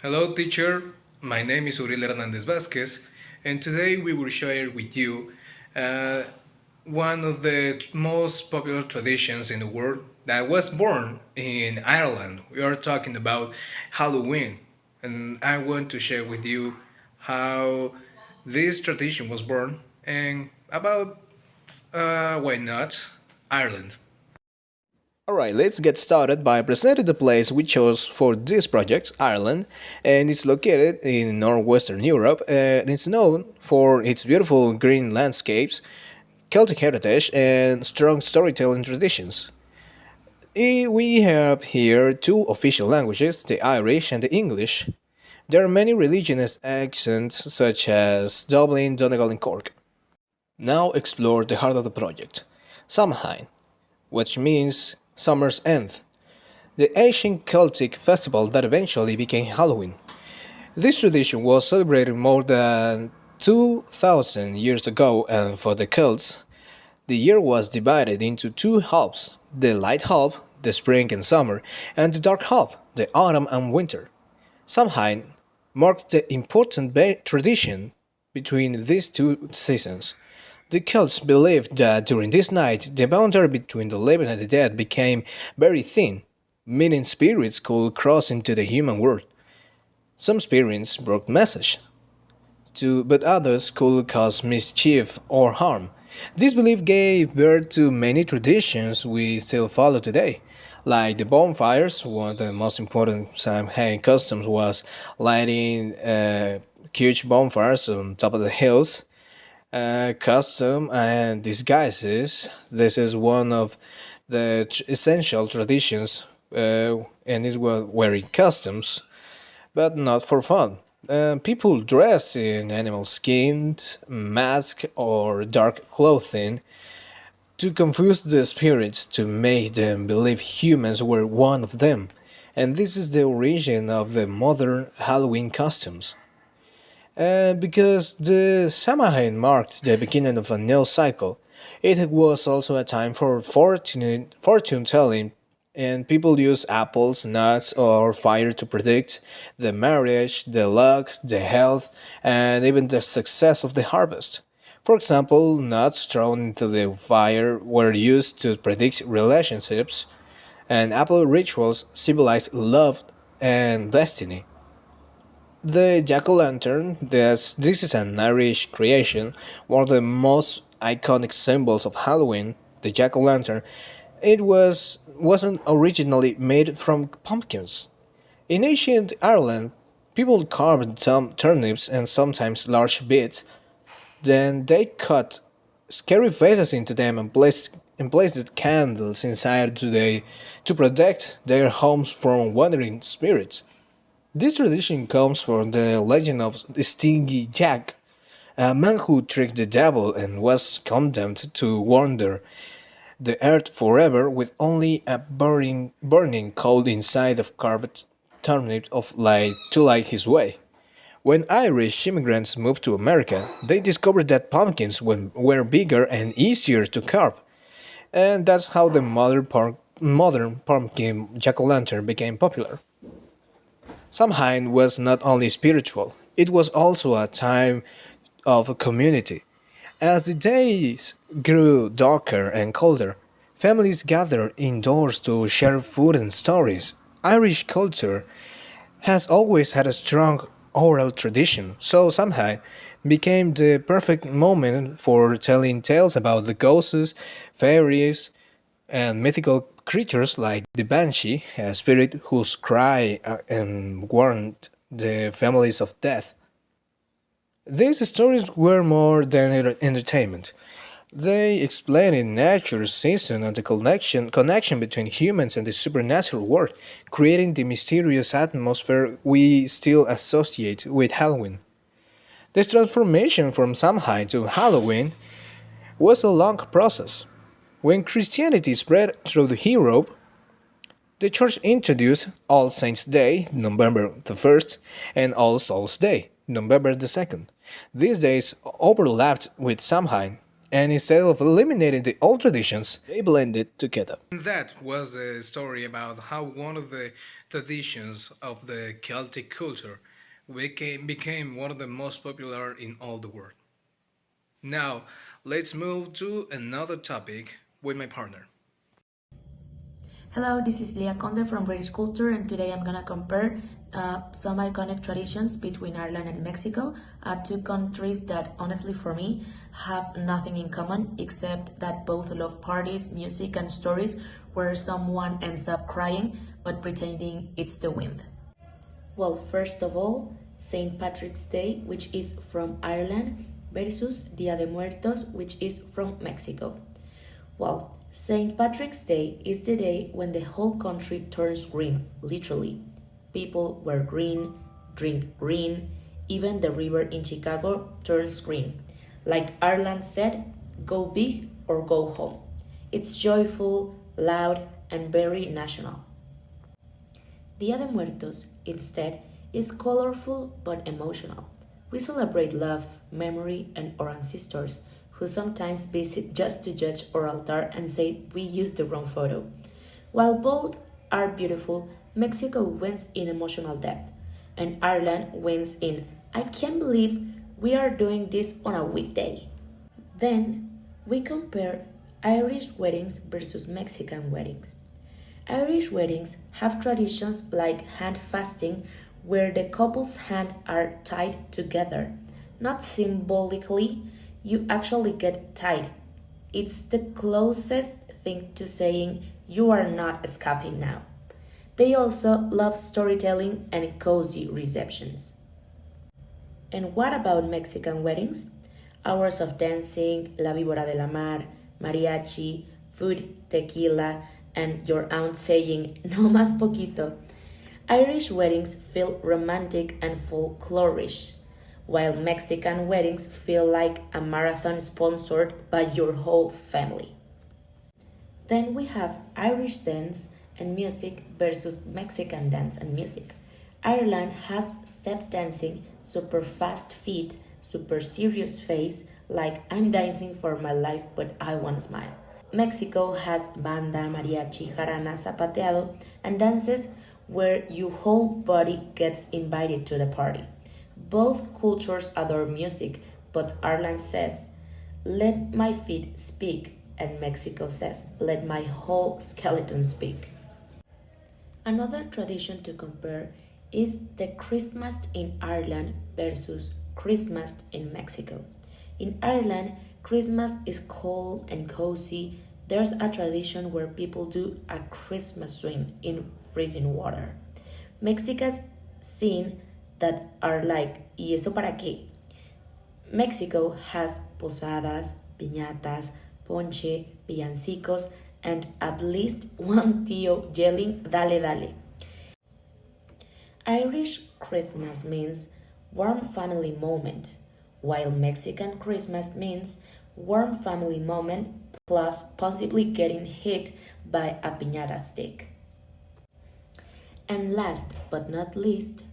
Hello, teacher. My name is Uriel Hernandez Vasquez, and today we will share with you uh, one of the most popular traditions in the world that was born in Ireland. We are talking about Halloween, and I want to share with you how this tradition was born and about why not Ireland. Alright, let's get started by presenting the place we chose for this project, Ireland, and it's located in northwestern Europe and it's known for its beautiful green landscapes, Celtic heritage, and strong storytelling traditions. We have here two official languages, the Irish and the English. There are many religious accents such as Dublin, Donegal, and Cork. Now explore the heart of the project, Samhain, which means summer's end, the ancient Celtic festival that eventually became Halloween. This tradition was celebrated more than 2000 years ago, and for the Celts, the year was divided into two halves, the light half, the spring and summer, and the dark half, the autumn and winter. Samhain marked the important tradition between these two seasons. The Celts believed that during this night the boundary between the living and the dead became very thin, meaning spirits could cross into the human world. Some spirits brought messages, but others could cause mischief or harm. This belief gave birth to many traditions we still follow today, like the bonfires. One of the most important Samhain customs was lighting huge bonfires on top of the hills. Custom and disguises. This is one of the essential traditions, and it was wearing customs, but not for fun. People dressed in animal skins, masks, or dark clothing to confuse the spirits to make them believe humans were one of them. And this is the origin of the modern Halloween costumes. Because the Samhain marked the beginning of a new cycle, it was also a time for fortune telling, and people use apples, nuts, or fire to predict the marriage, the luck, the health, and even the success of the harvest. For example, nuts thrown into the fire were used to predict relationships, and apple rituals symbolized love and destiny. The jack-o'-lantern, this is an Irish creation, one of the most iconic symbols of Halloween, the jack-o'-lantern. Wasn't originally made from pumpkins. In ancient Ireland, people carved some turnips and sometimes large beets. Then they cut scary faces into them and placed candles inside to protect their homes from wandering spirits. This tradition comes from the legend of Stingy Jack, a man who tricked the devil and was condemned to wander the earth forever with only a burning coal inside of carved turnip of light to light his way. When Irish immigrants moved to America, they discovered that pumpkins were bigger and easier to carve, and that's how the modern pumpkin jack-o'-lantern became popular. Samhain was not only spiritual, it was also a time of community. As the days grew darker and colder, families gathered indoors to share food and stories. Irish culture has always had a strong oral tradition, so Samhain became the perfect moment for telling tales about the ghosts, fairies, and mythical creatures like the Banshee, a spirit whose cry and warned the families of death. These stories were more than entertainment. They explained nature's season and the connection between humans and the supernatural world, creating the mysterious atmosphere we still associate with Halloween. This transformation from Samhain to Halloween was a long process. When Christianity spread through Europe, the church introduced All Saints' Day, November the 1st, and All Souls' Day, November the 2nd. These days overlapped with Samhain. And instead of eliminating the old traditions, they blended together. And that was a story about how one of the traditions of the Celtic culture became one of the most popular in all the world. Now, let's move to another topic with my partner. Hello, this is Leah Conde from British Culture, and today I'm gonna compare some iconic traditions between Ireland and Mexico, two countries that, honestly, for me, have nothing in common except that both love parties, music, and stories where someone ends up crying but pretending it's the wind. Well, first of all, St. Patrick's Day, which is from Ireland, versus Dia de Muertos, which is from Mexico. Well, St. Patrick's Day is the day when the whole country turns green, literally. People wear green, drink green, even the river in Chicago turns green. Like Ireland said, go big or go home. It's joyful, loud, and very national. Dia de Muertos, instead, is colorful but emotional. We celebrate love, memory, and our ancestors, who sometimes visit just to judge our altar and say we used the wrong photo. While both are beautiful, Mexico wins in emotional depth, and Ireland wins in I can't believe we are doing this on a weekday. Then we compare Irish weddings versus Mexican weddings. Irish weddings have traditions like hand fasting, where the couple's hands are tied together. Not symbolically, you actually get tied. It's the closest thing to saying you are not escaping now. They also love storytelling and cozy receptions. And what about Mexican weddings? Hours of dancing, La Víbora de la Mar, mariachi, food, tequila, and your aunt saying, no más poquito. Irish weddings feel romantic and folklorish, while Mexican weddings feel like a marathon sponsored by your whole family. Then we have Irish dance and music versus Mexican dance and music. Ireland has step dancing, super fast feet, super serious face, like I'm dancing for my life but I wanna smile. Mexico has banda, mariachi, jarana, zapateado, and dances where your whole body gets invited to the party. Both cultures adore music, but Ireland says, let my feet speak, and Mexico says, let my whole skeleton speak. Another tradition to compare is the Christmas in Ireland versus Christmas in Mexico. In Ireland, Christmas is cold and cozy. There's a tradition where people do a Christmas swim in freezing water. Mexico's scene that are like, ¿y eso para qué? Mexico has posadas, piñatas, ponche, villancicos, and at least one tío yelling, dale, dale. Irish Christmas means warm family moment, while Mexican Christmas means warm family moment plus possibly getting hit by a piñata stick. And last but not least,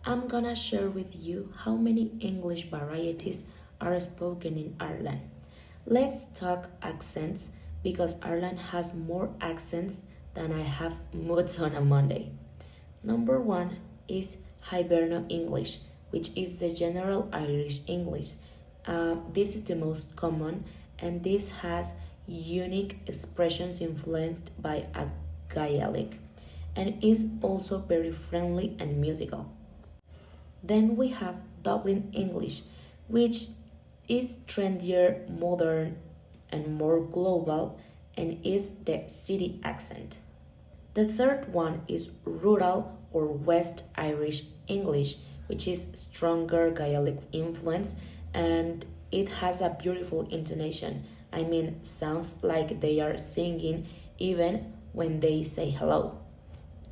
I'm gonna share with you how many English varieties are spoken in Ireland. Let's talk accents because Ireland has more accents than I have moods on a Monday. Number one is Hiberno English, which is the general Irish English. This is the most common, and this has unique expressions influenced by a Gaelic, and is also very friendly and musical. Then we have Dublin English, which is trendier, modern, and more global, and is the city accent. The third one is rural or West Irish English, which is stronger Gaelic influence and it has a beautiful intonation. I mean, sounds like they are singing even when they say hello.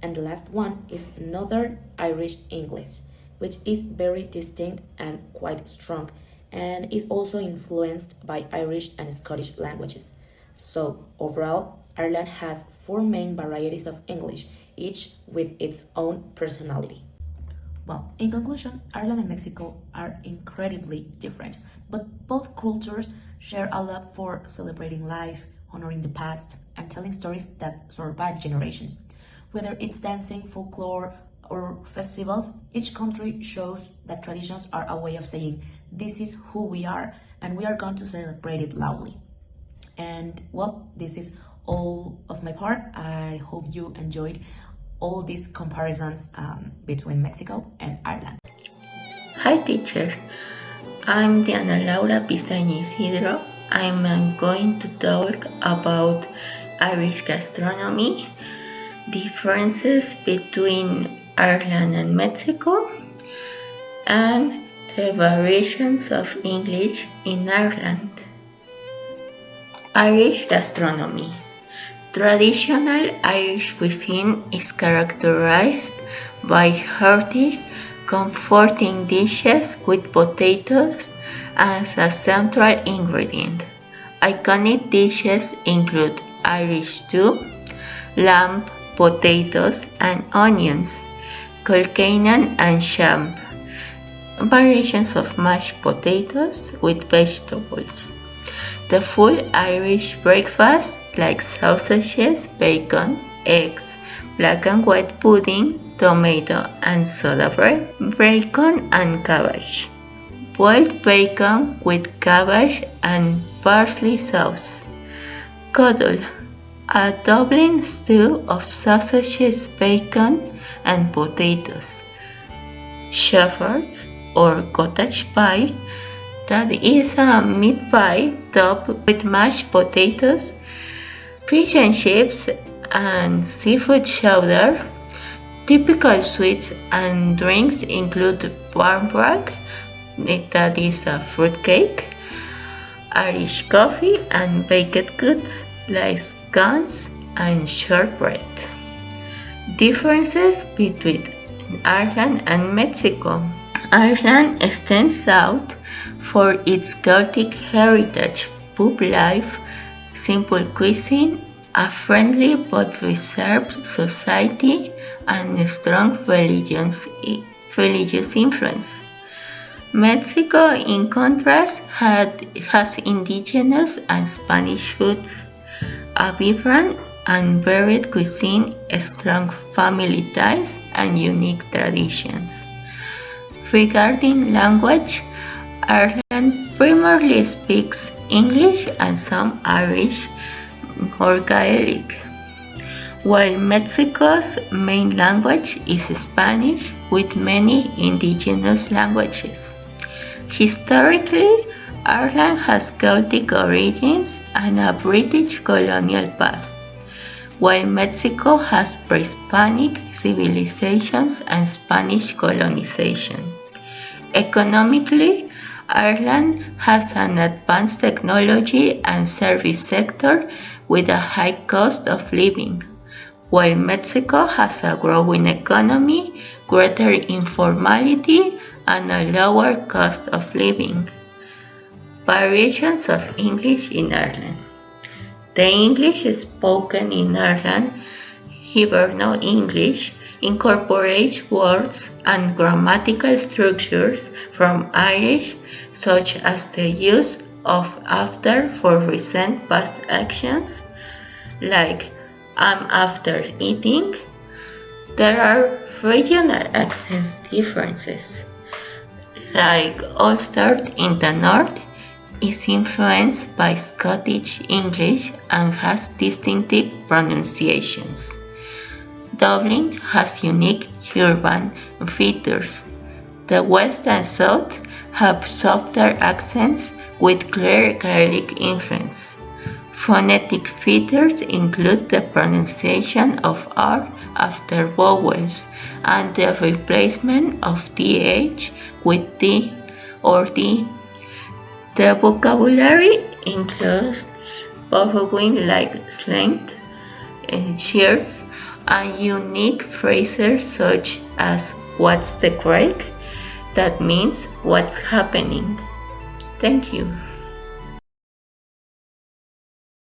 And the last one is Northern Irish English, which is very distinct and quite strong and is also influenced by Irish and Scottish languages. So, overall, Ireland has four main varieties of English, each with its own personality. Well, in conclusion, Ireland and Mexico are incredibly different, but both cultures share a love for celebrating life, honoring the past, and telling stories that survive generations. Whether it's dancing, folklore, or festivals, each country shows that traditions are a way of saying, this is who we are, and we are going to celebrate it loudly. And well, this is all of my part. I hope you enjoyed all these comparisons between Mexico and Ireland. Hi teacher, I'm Diana Laura Pisaña Isidro. I'm going to talk about Irish gastronomy, differences between Ireland and Mexico, and the variations of English in Ireland. Irish gastronomy. Traditional Irish cuisine is characterized by hearty, comforting dishes with potatoes as a central ingredient. Iconic dishes include Irish stew, lamb, potatoes, and onions, Kilkennan and Shamp, variations of mashed potatoes with vegetables. The full Irish breakfast like sausages, bacon, eggs, black and white pudding, tomato and soda bread, bacon and cabbage, boiled bacon with cabbage and parsley sauce, coddle, a Dublin stew of sausages, bacon and potatoes, shepherd's or cottage pie, that is a meat pie topped with mashed potatoes, fish and chips, and seafood chowder. Typical sweets and drinks include barmbrack, that is a fruit cake, Irish coffee, and baked goods like scones and shortbread. Differences between Ireland and Mexico. Ireland stands out for its Celtic heritage, pub life, simple cuisine, a friendly but reserved society, and a strong religious influence. Mexico, in contrast, has indigenous and Spanish foods, a vibrant and varied cuisine, strong family ties, and unique traditions. Regarding language, Ireland primarily speaks English and some Irish or Gaelic, while Mexico's main language is Spanish with many indigenous languages. Historically, Ireland has Celtic origins and a British colonial past, while Mexico has pre-Hispanic civilizations and Spanish colonization. Economically, Ireland has an advanced technology and service sector with a high cost of living, while Mexico has a growing economy, greater informality, and a lower cost of living. Variations of English in Ireland. The English spoken in Ireland, Hiberno English, incorporates words and grammatical structures from Irish, such as the use of after for recent past actions, like I'm after eating. There are regional accent differences, like Ulster in the north is influenced by Scottish English and has distinctive pronunciations. Dublin has unique urban features. The west and south have softer accents with clear Gaelic influence. Phonetic features include the pronunciation of R after vowels and the replacement of TH with T or D. The vocabulary includes borrowing like slang, cheers, and unique phrases such as "What's the crack?" that means "What's happening?" Thank you.